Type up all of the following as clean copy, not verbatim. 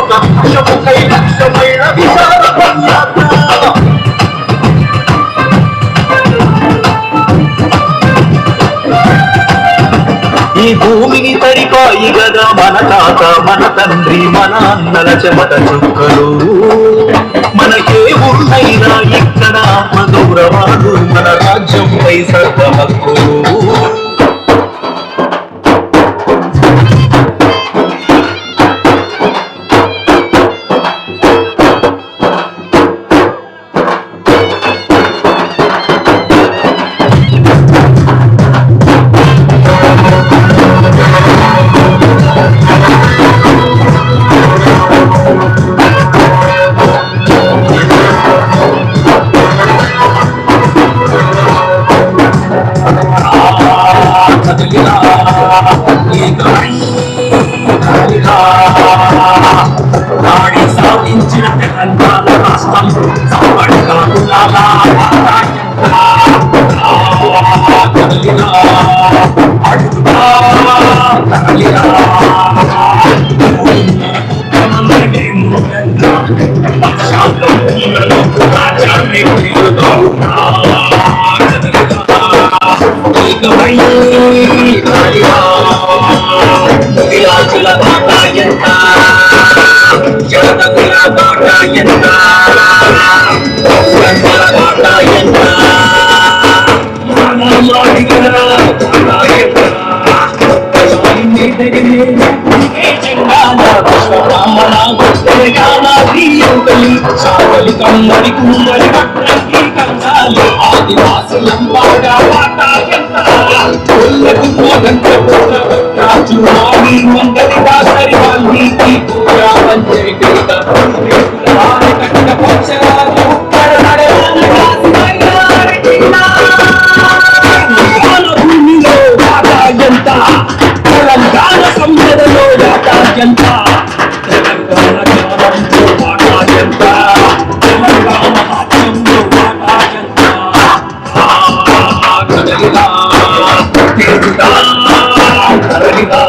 ఒక లక్ష్యముకై లక్ష్యమైన విశాల పదయాత్ర. ఈ భూమిని తడిపాయి గదా మన తాత మన తండ్రి మన అన్నల చెమట చుక్కలు. మనకే ఉన్నైనా ఇక్కడ ఆత్మ గౌరవాలు, మన రాజ్యంపై సర్వ హక్కులు. నాడి సాధించిన తెలంగాణ రాష్ట్రం సంపడి కాకులాగా కదలినా అడుగుతా కదలినా విలాసుల బాట ఎంత జనతకుల బాట ఎంత గంటల బాట ఎంత సాగలి కమ్మడి కుమ్మడి పట్టంగి కంగాలి ఆదివాసులం బాట బాట ఎంత चुनावी मंडली का सरिवाली की पूरा पंचायती का पुराने कट्टा पक्षवा ऊपर हरे वाले टिकना गाना भूमिलो बाटा जनता तेलंगाना संसदलो बाटा जनता तेलंगाना जानो बाटा जनता तेलंगाना राज्यंलो बाटा जनता कदलिला तेजुदा కదలినా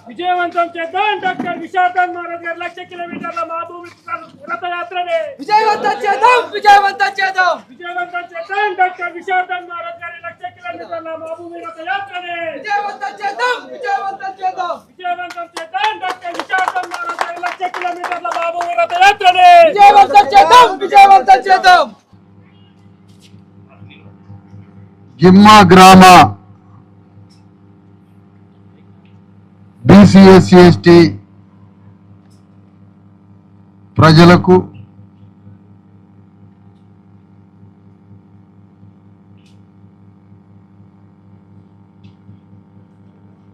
విజయవంతం చేద్దాం డాక్టర్ విశారదన్ మహారాజ్ గారి 1,00,000 కిలోమీటర్ల మా భూమి రథయాత్రని విజయవంతం చేద్దాం విజయవంతం చేద్దాం విజయవంతం చేద్దాం డాక్టర్ విశారదన్ మహారాజ్ గారి 1,00,000 కిలోమీటర్ల మా భూమి రథయాత్రని విజయవంతం చేద్దాం విజయవంతం చేద్దాం విజయవంతం చేద్దాం డాక్టర్ విశారదన్ మహారాజ్ గారి 1,00,000 కిలోమీటర్ల మా భూమి రథయాత్రని విజయవంతం చేద్దాం విజయవంతం చేద్దాం. గిమ్మా గ్రామ బీసీ ఎస్సీ ఎస్టీ ప్రజలకు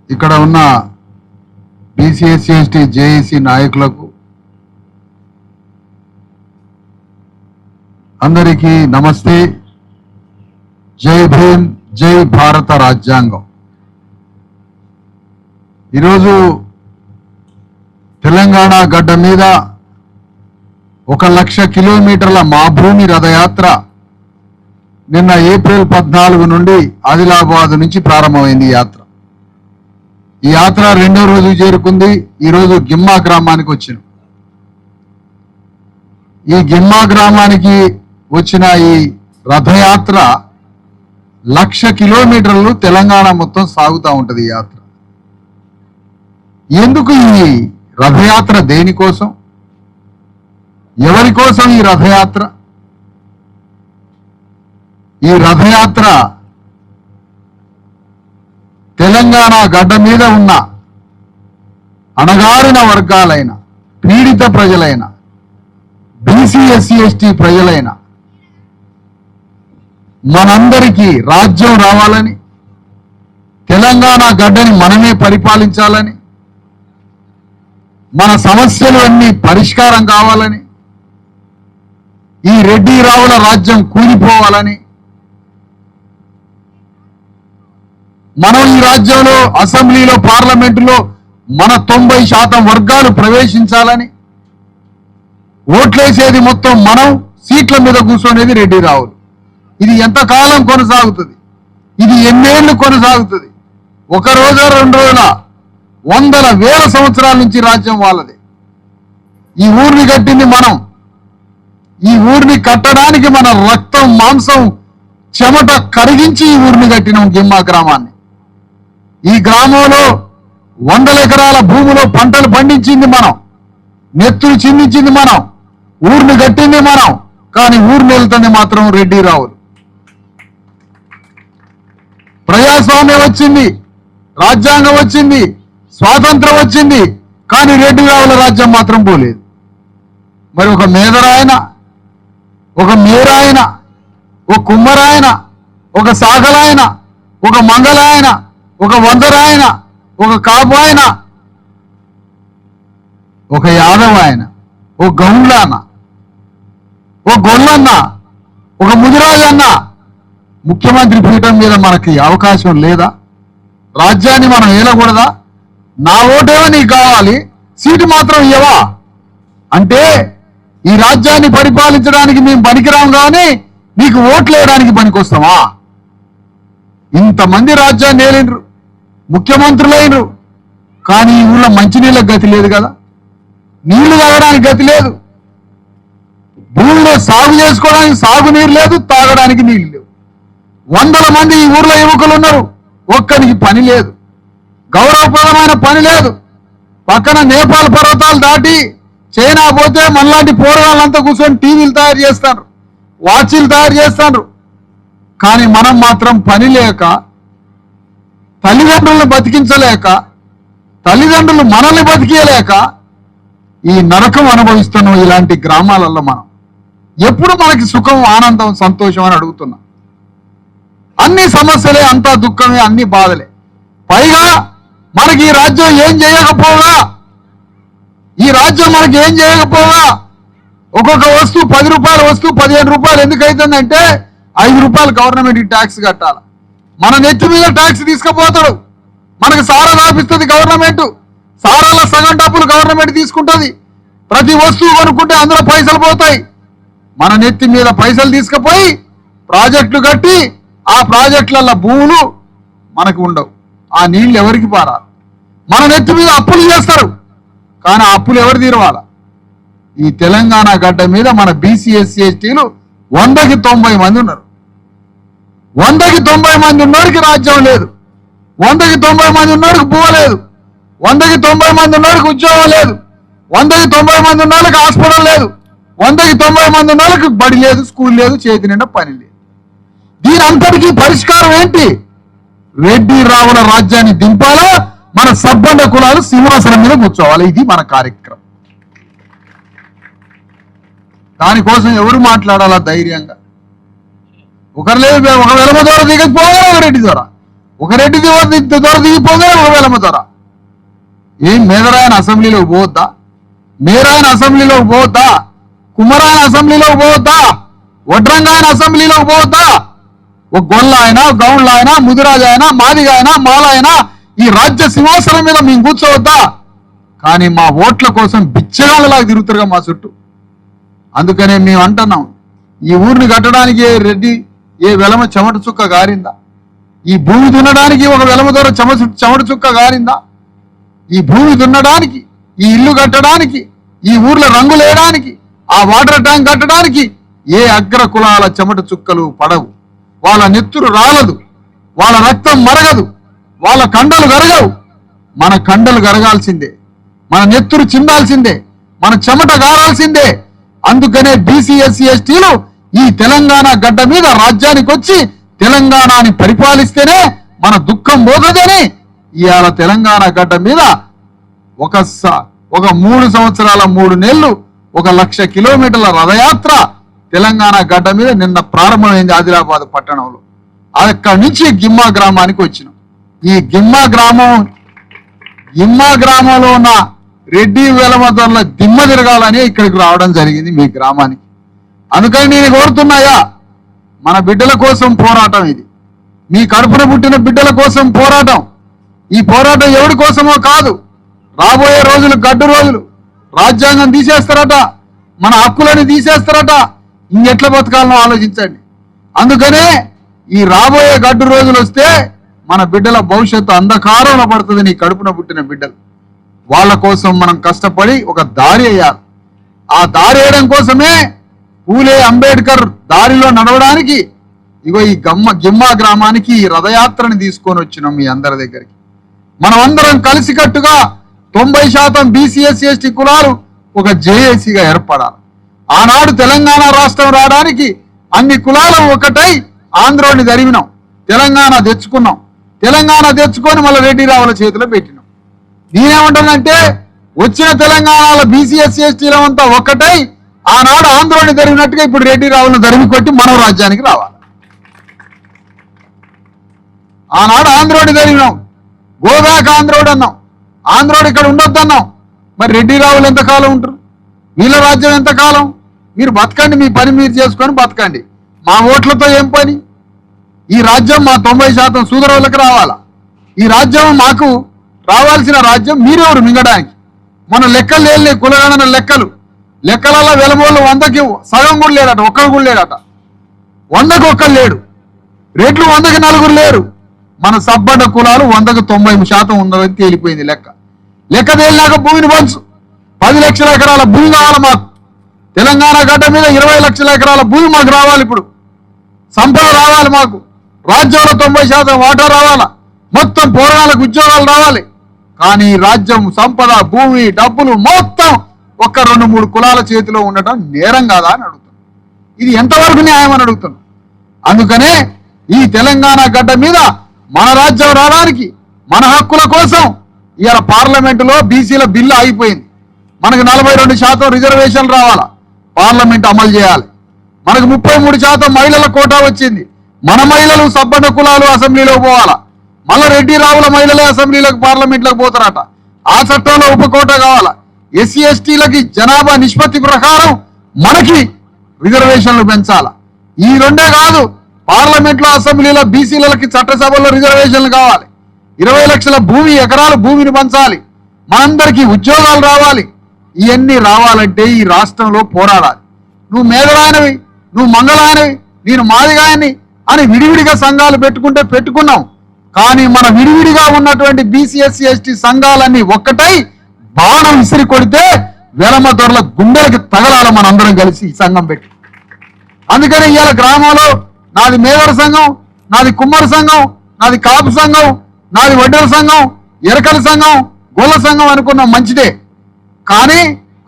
ఇక్కడ ఉన్న బీసీ ఎస్సీ ఎస్టీ జేఏసీ నాయకులకు అందరికీ నమస్తే. జై భీమ్, జై భారత రాజ్యాంగం. ఈరోజు తెలంగాణ గడ్డ మీద 1,00,000 కిలోమీటర్ల మా భూమి రథయాత్ర నిన్న ఏప్రిల్ 14 నుండి ఆదిలాబాద్ నుంచి ప్రారంభమైంది. ఈ యాత్ర 2వ రోజు చేరుకుంది. ఈరోజు గిమ్మా గ్రామానికి వచ్చిన ఈ గిమ్మా గ్రామానికి వచ్చిన ఈ రథయాత్ర 1,00,000 కిలోమీటర్లు తెలంగాణ మొత్తం సాగుతూ ఉంటుంది. ఈ యాత్ర ఎందుకు? ఈ రథయాత్ర దేనికోసం, ఎవరి కోసం ఈ రథయాత్ర? ఈ రథయాత్ర తెలంగాణ గడ్డ మీద ఉన్న అణగారిన వర్గాలైన, పీడిత ప్రజలైన, బీసీ ఎస్సీ ఎస్టీ ప్రజలైన మనందరికీ రాజ్యం రావాలని, తెలంగాణ గడ్డని మనమే పరిపాలించాలని, మన సమస్యలు అన్ని పరిష్కారం కావాలని, ఈ రెడ్డి రావుల రాజ్యం కూలిపోవాలని, మనం ఈ రాజ్యంలో అసెంబ్లీలో పార్లమెంటులో మన 90% వర్గాలు ప్రవేశించాలని, ఓట్లేసేది మొత్తం మనం, సీట్ల మీద కూర్చునేది రెడ్డి రావులు. ఇది ఎంతకాలం కొనసాగుతుంది? ఇది ఎన్నేళ్లు కొనసాగుతుంది? ఒక రోజు 2 రోజుల, వందల వేల సంవత్సరాల నుంచి రాజ్యం వాళ్ళది. ఈ ఊరిని కట్టింది మనం. ఈ ఊరిని కట్టడానికి మన రక్తం మాంసం చెమట కరిగించి ఈ ఊరిని కట్టినాం గిమ్మా గ్రామాన్ని. ఈ గ్రామంలో 100 ఎకరాల భూమిలో పంటలు పండించింది మనం, నెత్తులు చిందించింది మనం, ఊరిని కట్టింది మనం. కానీ ఊరిని వెళ్తుంది మాత్రం రెడ్డి రావులు. ప్రజాస్వామ్యం వచ్చింది, రాజ్యాంగం వచ్చింది, స్వాతంత్రం వచ్చింది, కానీ రెడ్డి రావుల రాజ్యం మాత్రం పోలేదు. మరి ఒక మేదరాయన, ఒక మేరాయన, ఒక కుమ్మరాయన, ఒక సాగలాయన, ఒక మంగళాయన, ఒక వందరాయన, ఒక కాపాయన, ఒక యాదవాయన, ఒక గౌండ్లాన, ఒక గొల్లన్న, ఒక ముదిరాజన్న ముఖ్యమంత్రి పీఠం మీద మనకి అవకాశం లేదా? రాజ్యాన్ని మనం ఏలకూడదా? నా ఓటేమో నీకు కావాలి, సీటు మాత్రం ఇవ్వవా అంటే ఈ రాజ్యాన్ని పరిపాలించడానికి మేము పనికిరాం కానీ నీకు ఓట్లు వేయడానికి పనికొస్తామా? ఇంతమంది రాజ్యాన్ని ఏలిండ్రు, ముఖ్యమంత్రులైనరు, కానీ ఈ ఊళ్ళో మంచినీళ్ళకి గతి లేదు కదా, నీళ్లు తాగడానికి గతి లేదు, భూమిలో సాగు చేసుకోవడానికి సాగునీరు లేదు, తాగడానికి నీళ్లు లేవు. 100 మంది ఈ ఊర్లో యువకులు ఉన్నారు, ఒక్కరికి పని లేదు, గౌరవప్రదమైన పని లేదు. పక్కన నేపాల్ పర్వతాలు దాటి చైనా పోతే మనలాంటి పోరగాళ్ళంతా కూర్చొని టీవీలు తయారు చేస్తారు, వాచీలు తయారు చేస్తారు. కానీ మనం మాత్రం పని లేక, తల్లిదండ్రులను బతికించలేక, తల్లిదండ్రులు మనల్ని బతికేయలేక ఈ నరకం అనుభవిస్తున్నాం ఇలాంటి గ్రామాలలో. మనం ఎప్పుడు మనకి సుఖం, ఆనందం, సంతోషం అని అడుగుతున్నాం. అన్ని సమస్యలే, అంతా దుఃఖమే, అన్ని బాధలే. పైగా మనకి ఈ రాజ్యం ఏం చేయకపోగా, ఈ రాజ్యం మనకి ఏం చేయకపోగా ఒక్కొక్క వస్తువు 10 రూపాయల వస్తువు 15 రూపాయలు ఎందుకు అవుతుందంటే 5 రూపాయలు గవర్నమెంట్ ట్యాక్స్ కట్టాలి. మన నెత్తి మీద ట్యాక్స్ తీసుకుపోతాడు. మనకు సారా రాపిస్తుంది గవర్నమెంట్, సారాల సగం డబ్బులు గవర్నమెంట్ తీసుకుంటుంది. ప్రతి వస్తువు కొనుక్కుంటే అందులో పైసలు పోతాయి. మన నెత్తి మీద పైసలు తీసుకుపోయి ప్రాజెక్టులు కట్టి ఆ ప్రాజెక్టులలో భూములు మనకు ఉండవు. ఆ నీళ్లు ఎవరికి పారాలి? మన నెత్తి మీద అప్పులు చేస్తారు, కానీ ఆ అప్పులు ఎవరు తీరవాలా? ఈ తెలంగాణ గడ్డ మీద మన బీసీ ఎస్సీ ఎస్టీలు 100కి 90 మంది ఉన్నారు. 100కి 90 మంది ఉన్నోడికి రాజ్యం లేదు, 100కి 90 మంది ఉన్నోడికి భూ లేదు, 100కి 90 మంది ఉన్నోడికి ఉద్యోగం లేదు, 100కి 90 మంది ఉన్నోళ్ళకి హాస్పిటల్ లేదు, 100కి 90 మంది ఉన్నోళ్ళకి బడి లేదు, స్కూల్ లేదు, చేతి నిండా పని లేదు. దీని అంతటికీ పరిష్కారం ఏంటి? రెడ్డి రావుల రాజ్యాన్ని దింపాలా, మన సబ్బండ కులాలు సింహాసనం మీద కూర్చోవాలి. ఇది మన కార్యక్రమం. దానికోసం ఎవరు మాట్లాడాలా ధైర్యంగా? ఒకరు లేదు, ఒక వెలమ ద్వారా దిగకపోగా ఒక రెడ్డి ద్వారా, ఒక రెడ్డి ద్వారా దిగిపోగా ఒక వెలమ ద్వారా. ఏం మేదరాయన అసెంబ్లీలోకి పోవద్దా? మేరాయన అసెంబ్లీలోకి పోవద్దా? కుమ్మరాయన అసెంబ్లీలోకి పోవద్దా? వడ్రంగాయన అసెంబ్లీలోకి పోవద్దా? ఒక గొల్ల అయినా, గౌండ్ల అయినా, ముదిరాజు అయినా, మాదిగా అయినా, మాల అయినా ఈ రాజ్య సింహాసనం మీద మేము కూర్చోవద్దా? కానీ మా ఓట్ల కోసం బిచ్చగాళ్ళలాగా తిరుగుతారుగా మా చుట్టూ. అందుకనే మేము అంటున్నాం, ఈ ఊరిని కట్టడానికి ఏ రెడ్డి ఏ వెలమ చెమట చుక్క గారిందా? ఈ భూమి దున్నడానికి ఒక వెలమ ద్వారా చెమట చుక్క గారిందా? ఈ భూమి దున్నడానికి, ఈ ఇల్లు కట్టడానికి, ఈ ఊర్లో రంగులు వేయడానికి, ఆ వాటర్ ట్యాంక్ కట్టడానికి ఏ అగ్ర కులాల చెమట చుక్కలు పడవు. వాళ్ళ నెత్తురు రాలదు, వాళ్ళ రక్తం మరగదు, వాళ్ళ కండలు గరగవు. మన కండలు గరగాల్సిందే, మన నెత్తురు చిందాల్సిందే, మన చెమట గారాల్సిందే. అందుకనే బీసీ ఎస్సీ ఎస్టీలు ఈ తెలంగాణ గడ్డ మీద రాజ్యానికి వచ్చి తెలంగాణని పరిపాలిస్తేనే మన దుఃఖం పోగదని ఇవాళ తెలంగాణ గడ్డ మీద ఒక 3 సంవత్సరాల 3 నెలలు 1,00,000 కిలోమీటర్ల రథయాత్ర తెలంగాణ గడ్డ మీద నిన్న ప్రారంభమైంది ఆదిలాబాద్ పట్టణంలో. అక్కడి నుంచి గిమ్మా గ్రామానికి వచ్చినాం. ఈ గిమ్మా గ్రామంలో ఉన్న రెడ్డి వెలమదొరల దిమ్మ తిరగాలని ఇక్కడికి రావడం జరిగింది మీ గ్రామానికి. అందుకని నేను కోరుతున్నాయా, మన బిడ్డల కోసం పోరాటం ఇది, మీ కడుపున పుట్టిన బిడ్డల కోసం పోరాటం. ఈ పోరాటం ఎవరి కోసమో కాదు, రాబోయే రోజులు గడ్డు రోజులు. రాజ్యాంగం తీసేస్తారట, మన హక్కులని తీసేస్తారట, ఇంకెట్లా బతకాలనో ఆలోచించండి. అందుకనే ఈ రాబోయే గడ్డు రోజులు వస్తే మన బిడ్డల భవిష్యత్తు అంధకారంలో పడుతుంది. నీ కడుపున పుట్టిన బిడ్డలు, వాళ్ళ కోసం మనం కష్టపడి ఒక దారి వేయాలి. ఆ దారి వేయడం కోసమే పూలే అంబేద్కర్ దారిలో నడవడానికి ఇగో ఈ గిమ్మా గ్రామానికి ఈ రథయాత్రని తీసుకొని వచ్చినాం మీ అందరి దగ్గరికి. మనం అందరం కలిసికట్టుగా 90% బీసీ ఎస్సీ ఎస్టీ కులాలు ఒక జేఏసీగా ఏర్పడాలి. ఆనాడు తెలంగాణ రాష్ట్రం రావడానికి అన్ని కులాలు ఒకటై ఆంధ్రోని జరిగినాం, తెలంగాణ తెచ్చుకున్నాం. తెలంగాణ తెచ్చుకొని మళ్ళీ రెడ్డి రావుల చేతిలో పెట్టినాం. నేనేమంటానంటే వచ్చిన తెలంగాణలో బీసీ ఎస్సీ ఎస్టీలంతా ఒక్కటై ఆనాడు ఆంధ్రోని జరిగినట్టుగా ఇప్పుడు రెడ్డి రావులను దరిమి కొట్టి మనం రాజ్యానికి రావాలి. ఆనాడు ఆంధ్రోని జరిగినాం, గోదాక ఆంధ్రోడు అన్నాం, ఆంధ్రోడు ఇక్కడ ఉండొద్దన్నాం. మరి రెడ్డి రావులు ఎంతకాలం ఉంటారు, వీళ్ళ రాజ్యం ఎంతకాలం? మీరు బతకండి, మీ పని మీరు చేసుకొని బతకండి, మా ఓట్లతో ఏం పని? ఈ రాజ్యం మా 90% సూదరులకు రావాలా? ఈ రాజ్యం మాకు రావాల్సిన రాజ్యం మీరెవరు మింగడానికి? మన లెక్కలు లేని కులగణన లెక్కలలో వెలమోళ్ళు 100కి సగం కూడా లేడట, ఒక్కరు కూడా లేడట. 100కు ఒక్కరు లేడు, రెడ్లు 100కి 4 లేరు. మన సబ్బడ్డ కులాలు 100కు 90% ఉన్నదని తేలిపోయింది లెక్క తేలినాక భూమిని పంచు. 10 లక్షల ఎకరాల భూమి కావాలి మాకు. తెలంగాణ గడ్డ మీద 20 లక్షల ఎకరాల భూమి మాకు రావాలి. ఇప్పుడు సంపద రావాలి మాకు, రాజ్యంలో 90% వాటా రావాలా, మొత్తం పోరాటాలకు ఉద్యోగాలు రావాలి. కానీ రాజ్యం, సంపద, భూమి, డబ్బులు మొత్తం ఒక్క 2-3 కులాల చేతిలో ఉండటం నేరం కాదా అని అడుగుతున్నాం. ఇది ఎంతవరకు న్యాయం అని అడుగుతున్నాం. అందుకనే ఈ తెలంగాణ గడ్డ మీద మన రాజ్యం రావడానికి, మన హక్కుల కోసం ఇవాళ పార్లమెంటులో బీసీల బిల్లు ఆగిపోయింది. మనకు 42% రిజర్వేషన్లు రావాలా, పార్లమెంట్ అమలు చేయాలి. మనకు 33% మహిళల కోటా వచ్చింది, మన మహిళలు సబ్బన్న కులాలు అసెంబ్లీలో పోవాలా. మళ్ళీ రెడ్డి రావుల మహిళలే అసెంబ్లీలకు పార్లమెంట్లకు పోతారట. ఆ చట్టంలో ఉపకోట కావాలా. ఎస్సీ ఎస్టీలకి జనాభా నిష్పత్తి ప్రకారం మనకి రిజర్వేషన్లు పెంచాలా. ఈ రెండే కాదు, పార్లమెంట్లో అసెంబ్లీలో బీసీలకి చట్టసభల్లో రిజర్వేషన్లు కావాలి. 20 లక్షల ఎకరాల భూమిని పంచాలి. మనందరికీ ఉద్యోగాలు రావాలి. ఇవన్నీ రావాలంటే ఈ రాష్ట్రంలో పోరాడాలి. నువ్వు మేఘలాయనవి, నువ్వు మంగళాయనవి, నేను మాదిగాయని అని విడివిడిగా సంఘాలు పెట్టుకున్నాం. కానీ మన విడివిడిగా ఉన్నటువంటి బీసీ ఎస్సీ ఎస్టీ సంఘాలన్నీ ఒక్కటై బాణం విసిరి కొడితే వెలమ దొరల గుండెలకి తగలాల మనందరం కలిసి ఈ సంఘం పెట్టి. అందుకని ఇవాళ గ్రామంలో నాది మేదర సంఘం, నాది కుమ్మరి సంఘం, నాది కాపు సంఘం, నాది వడ్డెల సంఘం, ఎరకల సంఘం, గొల్ల సంఘం అనుకున్నాం, మంచిదే. కానీ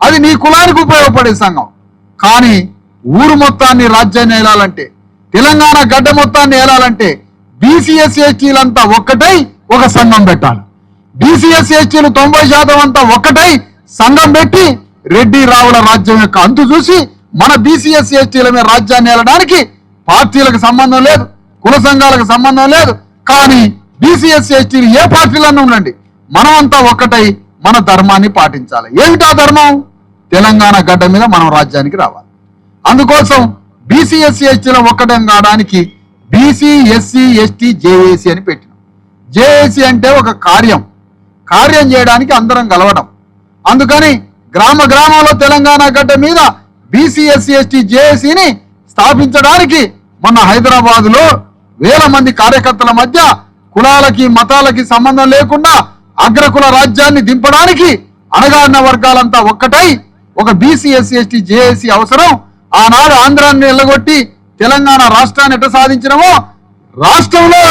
అది నీ కులానికి ఉపయోగపడే సంఘం. కానీ ఊరు మొత్తాన్ని రాజ్యాన్ని ఏలాలంటే, తెలంగాణ గడ్డ మొత్తాన్ని ఏలాలంటే బీసీ ఎస్సీ ఎస్టీలంతా ఒక్కటై ఒక సంఘం పెట్టాలి. బీసీ ఎస్సీ ఎస్టీలు 90% అంతా ఒక్కటై సంఘం పెట్టి రెడ్డి రావుల రాజ్యం యొక్క అంతు చూసి మన బీసీ ఎస్సీ ఎస్టీల మీద రాజ్యాన్ని ఏలడానికి పార్టీలకు సంబంధం లేదు, కుల సంఘాలకు సంబంధం లేదు. కానీ బీసీ ఎస్సీ ఎస్టీలు ఏ పార్టీలన్నా ఉండండి, మనమంతా ఒక్కటై మన ధర్మాన్ని పాటించాలి. ఏమిటా ధర్మం? తెలంగాణ గడ్డ మీద మనం రాజ్యానికి రావాలి. అందుకోసం బీసీ ఎస్సీ ఎస్టీల ఒక్కటం కావడానికి బీసీ ఎస్సీ ఎస్టీ జేఏసీ అని పెట్టినాం. జేఏసీ అంటే ఒక కార్యం చేయడానికి అందరం కలవడం. అందుకని గ్రామంలో తెలంగాణ గడ్డ మీద బీసీ ఎస్సీ ఎస్టీ జేఏసీని స్థాపించడానికి మొన్న హైదరాబాదులో 1000 మంది కార్యకర్తల మధ్య కులాలకి మతాలకి సంబంధం లేకుండా అగ్రకుల రాజ్యాన్ని దింపడానికి అణగారిన వర్గాలంతా ఒక్కటై ఒక బీసీ ఎస్సీ ఎస్టీ జేఏసీ అవసరం. ఆనాడు ఆంధ్రాన్ని ఎల్లగొట్టి తెలంగాణ రాష్ట్రాన్ని ఎట్ట సాధించినమో రాష్ట్రంలో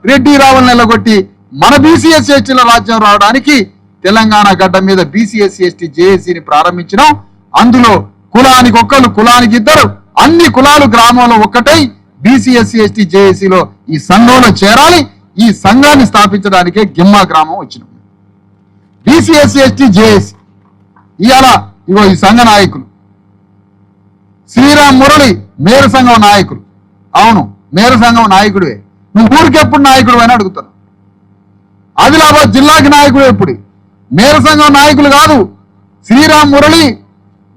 రెడ్డి రావులను ఎల్లగొట్టి మన బీసీ ఎస్సీ ఎస్టీల రాజ్యం రావడానికి తెలంగాణ గడ్డ మీద బీసీ ఎస్సీ ఎస్టీ జేఏసీని ప్రారంభించినాం. అందులో కులానికి ఒక్కరు, కులానికి ఇద్దరు, అన్ని కులాలు గ్రామంలో ఒక్కటై బీసీ ఎస్సీ ఎస్టీ జేఏసీలో ఈ సంఘంలో చేరాలి. ఈ సంఘాన్ని స్థాపించడానికే గిమ్మా గ్రామం వచ్చినాం. బీసీ ఎస్సీ ఎస్టీ జేఏసీ ఇవాళ ఈ సంఘ నాయకులు శ్రీరామ్ మురళి మేర సంఘం నాయకులు. అవును, మేర సంఘం నాయకుడివే. నువ్వు ఊరికి ఎప్పుడు నాయకుడు అని అడుగుతాను. ఆదిలాబాద్ జిల్లాకి నాయకుడు ఎప్పుడు? మేర సంఘం నాయకులు కాదు, శ్రీరామ్ మురళి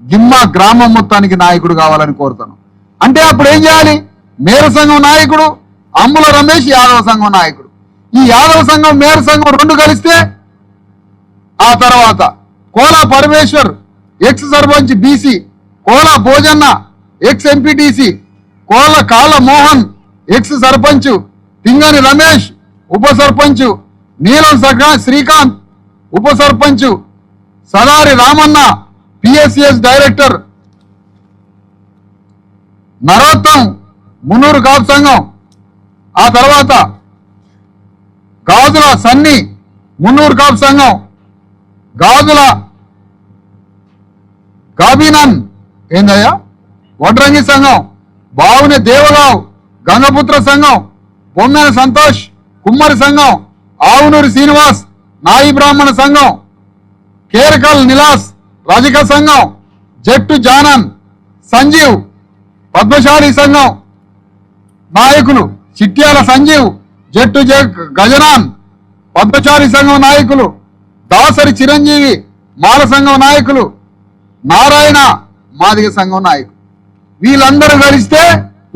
గిమ్మా గ్రామం మొత్తానికి నాయకుడు కావాలని కోరుతాను. అంటే అప్పుడు ఏం చేయాలి? మేర సంఘం నాయకుడు, అమ్ముల రమేష్ యాదవ సంఘం నాయకుడు. ఈ యాదవ సంఘం మేర సంఘం రెండు కలిస్తే ఆ తర్వాత Kola Parameshwar ex sarpanch BC, Kola Bhojanna ex MPTC, Kalla Mohan ex sarpanch, Thingani Ramesh ఉప సర్పంచ్, నీలం శ్రీకాంత్ ఉప సర్పంచ్, సదారి రామన్న పిఎస్సిఎస్ డైరెక్టర్, నరోత్తం మున్నూరు కాపు సంఘం, ఆ తర్వాత గాజుల సన్ని మున్నూరు కాపు సంఘం, గాజుల గాబీనన్ ఏందయ్యా వడ్రంగి సంఘం, బావుని దేవగావ్ గంగపుత్ర సంఘం, బొమ్మెన సంతోష్ కుమ్మరి సంఘం, ఆవునూరి శ్రీనివాస్ నాయి బ్రాహ్మణ సంఘం, కేరకల్ నిలాస్ రజక సంఘం, జట్టు జానన్ సంజీవ్ పద్మశాలి సంఘం నాయకులు, చిట్యాల సంజీవ్ జట్టు గజనాన్ పద్మశాలి సంఘం నాయకులు, దాసరి చిరంజీవి మాల సంఘం నాయకులు, నారాయణ మాదిగ సంఘం నాయకులు. వీళ్ళందరూ కలిస్తే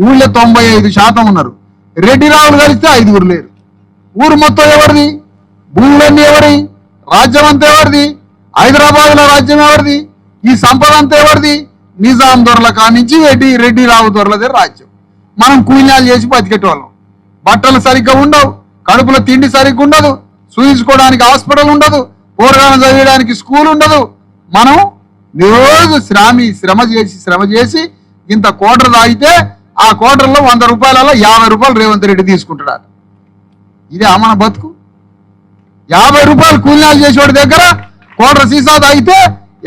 ఊళ్ళో 95% ఉన్నారు. రెడ్డి రావులు కలిస్తే 5 లేరు. ఊరు మొత్తం ఎవరిది? భూములన్నీ ఎవరి? రాజ్యం అంతా ఎవరిది? హైదరాబాద్ లో రాజ్యం ఎవరిది? ఈ సంపద అంతా ఎవరిది? నిజాం దొరల కానించి రెడ్డి రావు దొరలదే రాజ్యం. మనం కూలినాలు చేసి బతికేటోళ్ళం. బట్టలు సరిగ్గా ఉండవు, కడుపులో తిండి సరిగ్గా ఉండదు, చూయించుకోవడానికి హాస్పిటల్ ఉండదు, పోరగాలను చదివడానికి స్కూల్ ఉండదు. మనం రోజు శ్రమ చేసి ఇంత కోటర్ తాగితే ఆ కోటర్లో 100 రూపాయలలో 50 రూపాయలు రేవంత్ రెడ్డి తీసుకుంటాడు. ఇదే మన బతుకు. 50 రూపాయలు కూలినాలు చేసేవాడి దగ్గర కోటర్ సీసా తాగితే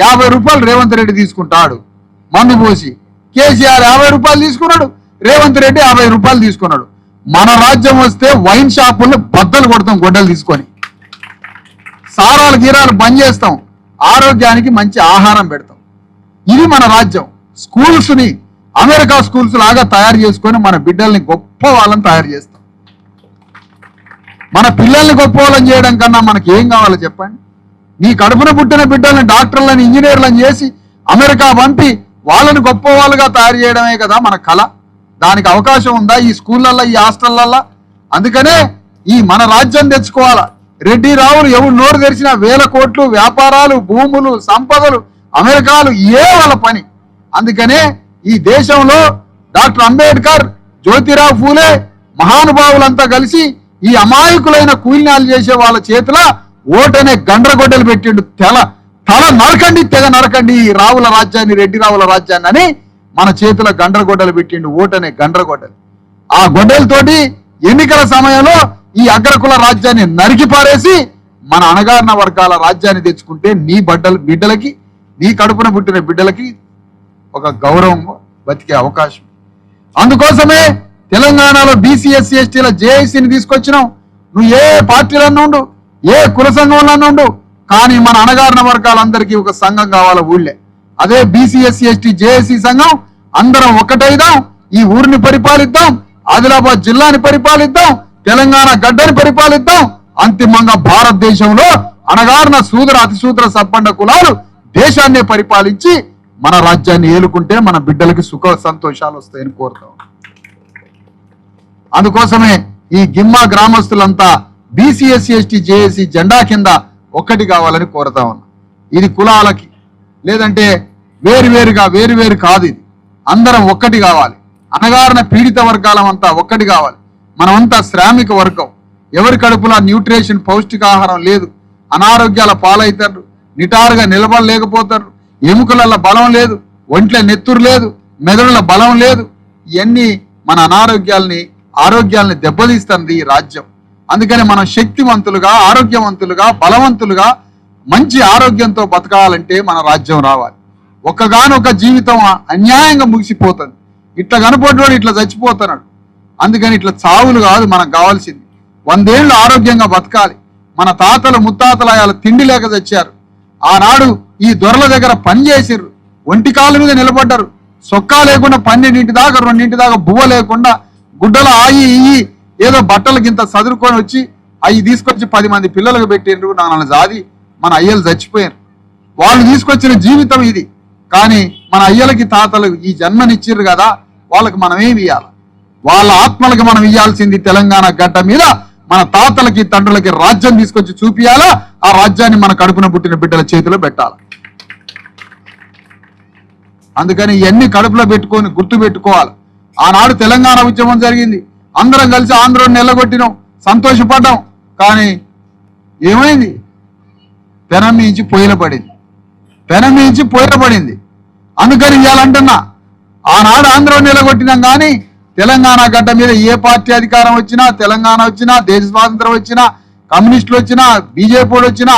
50 రూపాయలు రేవంత్ రెడ్డి తీసుకుంటాడు మందు పోసి. కేసీఆర్ 50 రూపాయలు తీసుకున్నాడు, రేవంత్ రెడ్డి 50 రూపాయలు తీసుకున్నాడు. మన రాజ్యం వస్తే వైన్ షాపుల్లో బద్దలు కొడతాం గొడ్డలు తీసుకొని, సారాలు గీరాలు బంద్ చేస్తాం, ఆరోగ్యానికి మంచి ఆహారం పెడతాం. ఇది మన రాజ్యం. స్కూల్స్ ని అమెరికా స్కూల్స్ లాగా తయారు చేసుకొని మన బిడ్డల్ని గొప్ప వాళ్ళని తయారు చేస్తాం. మన పిల్లల్ని గొప్ప వాళ్ళని చేయడం కన్నా మనకి ఏం కావాలో చెప్పండి? నీ కడుపున పుట్టిన బిడ్డల్ని డాక్టర్లని ఇంజనీర్లను చేసి అమెరికా పంపి వాళ్ళని గొప్ప వాళ్ళుగా తయారు చేయడమే కదా మన కళ. దానికి అవకాశం ఉందా ఈ స్కూళ్ళల్లో, ఈ హాస్టళ్లల్లో? అందుకనే ఈ మన రాజ్యం తెచ్చుకోవాలా. రెడ్డి రావులు ఎవరు నోరు తెరిచిన 1000 కోట్లు వ్యాపారాలు, భూములు, సంపదలు, అమెరికాలు ఏ వాళ్ళ పని. అందుకనే ఈ దేశంలో డాక్టర్ అంబేద్కర్, జ్యోతిరావు ఫూలే మహానుభావులంతా కలిసి ఈ అమాయకులైన కూలినాలు చేసే వాళ్ళ చేతుల ఓటనే గండ్రగొడ్డలు పెట్టిండు. తల నరకండి, తెగ నరకండి ఈ రావుల రాజ్యాన్ని, రెడ్డి రావుల రాజ్యాన్ని అని మన చేతుల గండ్రగొడ్డలు పెట్టిండు. ఓటనే గండ్రగొడ్డలు. ఆ గొడ్డలతోటి ఎన్నికల సమయంలో ఈ అగ్రకుల రాజ్యాన్ని నరికి పారేసి మన అణగారిన వర్గాల రాజ్యాన్ని తెచ్చుకుంటే నీ బిడ్డలకి, నీ కడుపున పుట్టిన బిడ్డలకి ఒక గౌరవం బతికే అవకాశం. అందుకోసమే తెలంగాణలో బీసీ ఎస్సీ ఎస్టీల జేఏసీని తీసుకొచ్చినాం. నువ్వు ఏ పార్టీలన్నా ఉండు, ఏ కుల సంఘంలో ఉండు, కానీ మన అణగారిన వర్గాలందరికీ ఒక సంఘం కావాలి ఊళ్ళే. అదే బీసీ ఎస్సీ ఎస్టీ జేఏసీ సంఘం. అందరం ఒక్కటైదాం, ఈ ఊరిని పరిపాలిద్దాం, ఆదిలాబాద్ జిల్లాని పరిపాలిద్దాం, తెలంగాణ గడ్డని పరిపాలిద్దాం. అంతిమంగా భారతదేశంలో అణగారిన శూద్ర అతిశూద్ర సబ్బండ కులాలు దేశాన్నే పరిపాలించి మన రాజ్యాన్ని ఏలుకుంటే మన బిడ్డలకి సుఖ సంతోషాలు వస్తాయని కోరుతాం. అందుకోసమే ఈ గిమ్మా గ్రామస్తులంతా బీసీ ఎస్సీ ఎస్టీ జేఏసీ జెండా కింద ఒక్కటి కావాలని కోరుతా ఉన్నా. ఇది కులాలకి లేదంటే వేరు కాదు. ఇది అందరం ఒక్కటి కావాలి. అణగారిన పీడిత వర్గాలమంతా ఒక్కటి కావాలి. మనమంతా శ్రామిక వర్గం. ఎవరి కడుపులా న్యూట్రిషన్ పౌష్టికాహారం లేదు, అనారోగ్యాల పాలవుతారు, నిటారుగా నిలబడలేకపోతారు, ఎముకల బలం లేదు, ఒంట్ల నెత్తురు లేదు, మెదడుల బలం లేదు. ఇవన్నీ మన ఆరోగ్యాల్ని దెబ్బతీస్తుంది ఈ రాజ్యం. అందుకని మనం శక్తివంతులుగా, ఆరోగ్యవంతులుగా, బలవంతులుగా, మంచి ఆరోగ్యంతో బతకాలంటే మన రాజ్యం రావాలి. ఒక్కగానొక్క జీవితం అన్యాయంగా ముగిసిపోతుంది. ఇట్లా కనపడ్డాడు ఇట్లా చచ్చిపోతున్నాడు. అందుకని ఇట్లా చావులు కాదు మనకు కావాల్సింది. 100 ఏళ్ళు ఆరోగ్యంగా బతకాలి. మన తాతలు ముత్తాతలు అయాల తిండి లేక చచ్చారు. ఆనాడు ఈ దొరల దగ్గర పని చేసిర్రు, ఒంటి కాళ్ళ మీద నిలబడ్డారు. సొక్కా లేకుండా 12 దాకా 2 దాకా బువ్వ లేకుండా గుడ్డలు ఆయి ఏదో బట్టలకి ఇంత చదువుకొని వచ్చి అవి తీసుకొచ్చి 10 మంది పిల్లలకు పెట్టిండ్రు. నాన్న జాది మన అయ్యలు చచ్చిపోయారు. వాళ్ళు తీసుకొచ్చిన జీవితం ఇది. కానీ మన అయ్యలకి తాతలు ఈ జన్మనిచ్చిర్రు కదా, వాళ్ళకి మనం ఏమి ఇవ్వాలి? వాళ్ళ ఆత్మలకి మనం ఇవ్వాల్సింది తెలంగాణ గడ్డ మీద మన తాతలకి తండ్రులకి రాజ్యం తీసుకొచ్చి చూపియాలా, ఆ రాజ్యాన్ని మన కడుపున పుట్టిన బిడ్డల చేతిలో పెట్టాలి. అందుకని ఇవన్నీ కడుపులో పెట్టుకొని గుర్తు పెట్టుకోవాలి. ఆనాడు తెలంగాణ ఉద్యమం జరిగింది, అందరం కలిసి ఆంధ్రోని నిలగొట్టినాం, సంతోషపడ్డాం. కానీ ఏమైంది? పెనం మించి పొయ్యిల పడింది, పెనం మించి పొయ్యిల పడింది. అందుకని ఇవ్వాలంటున్నా, ఆనాడు ఆంధ్రోని నిలగొట్టినాం. కానీ తెలంగాణ గడ్డ మీద ఏ పార్టీ అధికారం వచ్చినా, తెలంగాణ వచ్చినా, దేశ స్వాతంత్రం వచ్చినా, కమ్యూనిస్టులు వచ్చినా, బీజేపీ వచ్చినా,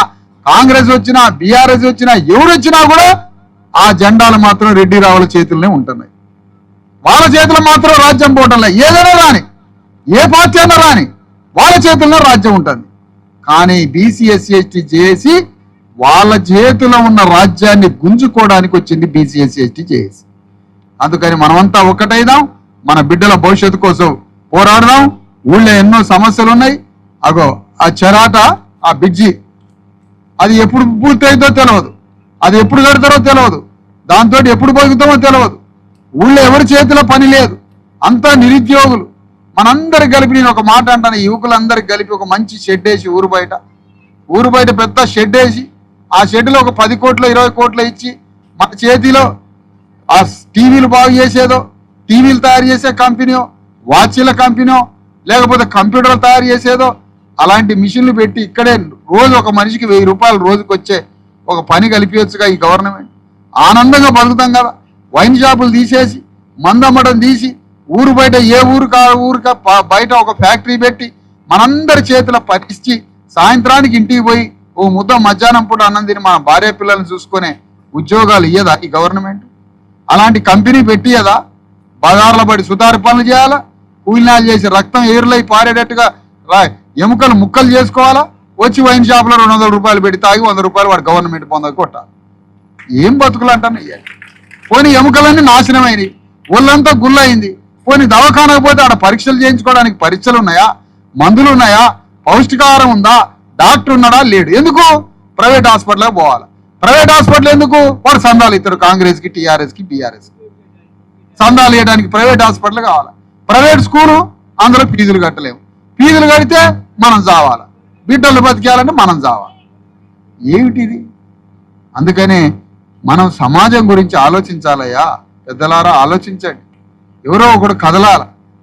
కాంగ్రెస్ వచ్చినా, బీఆర్ఎస్ వచ్చినా, ఎవరు వచ్చినా కూడా ఆ జెండాలు మాత్రం రెడ్డి రావుల చేతుల్లోనే ఉంటున్నాయి. వాళ్ళ చేతుల్లో మాత్రం రాజ్యం పోవటంలే. ఏదైనా రాని, ఏ పార్టీ అయినా రాని, వాళ్ళ చేతుల్లో రాజ్యం ఉంటుంది. కానీ బీసీ ఎస్సీ ఎస్టీ చేసి వాళ్ళ చేతిలో ఉన్న రాజ్యాన్ని గుంజుకోవడానికి వచ్చింది బీసీ ఎస్సీ ఎస్టీ చేసి. అందుకని మనమంతా ఒక్కటైదాం, మన బిడ్డల భవిష్యత్తు కోసం పోరాడదాం. ఊళ్ళో ఎన్నో సమస్యలు ఉన్నాయి. అగో ఆ చెరాట, ఆ బ్రిడ్జి, అది ఎప్పుడు పూర్తయిందో తెలియదు, అది ఎప్పుడు కడతారో తెలియదు, దాంతో ఎప్పుడు బతుకుతామో తెలియదు. ఊళ్ళో ఎవరి చేతిలో పని లేదు, అంతా నిరుద్యోగులు. మనందరికి కలిపి నేను ఒక మాట అంటాను, యువకులందరికి కలిపి ఒక మంచి షెడ్ వేసి ఊరు బయట పెద్ద షెడ్ వేసి, ఆ షెడ్లో ఒక 10 కోట్లు 20 కోట్లు ఇచ్చి మన చేతిలో ఆ టీవీలు బాగు చేసేదో, టీవీలు తయారు చేసే కంపెనీయో, వాచీల కంపెనీయో, లేకపోతే కంప్యూటర్లు తయారు చేసేదో అలాంటి మిషన్లు పెట్టి ఇక్కడే రోజు ఒక మనిషికి 1000 రూపాయలు రోజుకి వచ్చే ఒక పని కలిపించగా ఈ గవర్నమెంట్ ఆనందంగా బతుకుతాం కదా. వైన్ షాపులు తీసేసి, మందమ్మడం తీసి, ఊరు బయట ఏ ఊరుక బయట ఒక ఫ్యాక్టరీ పెట్టి మనందరి చేతిలో పట్టించి సాయంత్రానికి ఇంటికి పోయి ఓ ముద్ద మధ్యాహ్నం పూట అన్నం తిని మన భార్య పిల్లల్ని చూసుకునే ఉద్యోగాలు ఇయ్యదా ఈ గవర్నమెంట్? అలాంటి కంపెనీ పెట్టియదా? బజార్ల పడి సుతారు పనులు చేయాలా, కూలినాలు చేసి రక్తం ఏరులై పారేటట్టుగా ఎముకలు ముక్కలు చేసుకోవాలా, వచ్చి వైన్ షాప్లో 200 రూపాయలు పెట్టి తాగి 100 రూపాయలు వాడు గవర్నమెంట్ పొందకు కొట్టాలి. ఏం బతుకులు అంటాను. పోనీ ఎముకలన్నీ నాశనమైనవి, ఒళ్ళంతా గుల్లయింది. పోనీ దవాఖానకు పోతే ఆడ పరీక్షలు చేయించుకోవడానికి పరీక్షలు ఉన్నాయా, మందులు ఉన్నాయా, పౌష్టికాహారం ఉందా, డాక్టర్ ఉన్నాడా, లేడు. ఎందుకు? ప్రైవేట్ హాస్పిటల్కి పోవాలి. ప్రైవేట్ హాస్పిటల్ ఎందుకు? వాడు సందాలు ఇస్తారు, కాంగ్రెస్కి, టీఆర్ఎస్కి, బీఆర్ఎస్కి సందాలు వేయడానికి ప్రైవేట్ హాస్పిటల్ కావాలి. ప్రైవేట్ స్కూలు, అందులో ఫీజులు కట్టలేము. ఫీజులు కడితే మనం చావాలి, బిడ్డలు బతికేయాలంటే మనం చావాలి. ఏమిటిది? అందుకనే మనం సమాజం గురించి ఆలోచించాలయ్యా. పెద్దలారా ఆలోచించండి. ఎవరో ఒకడు కదలాల,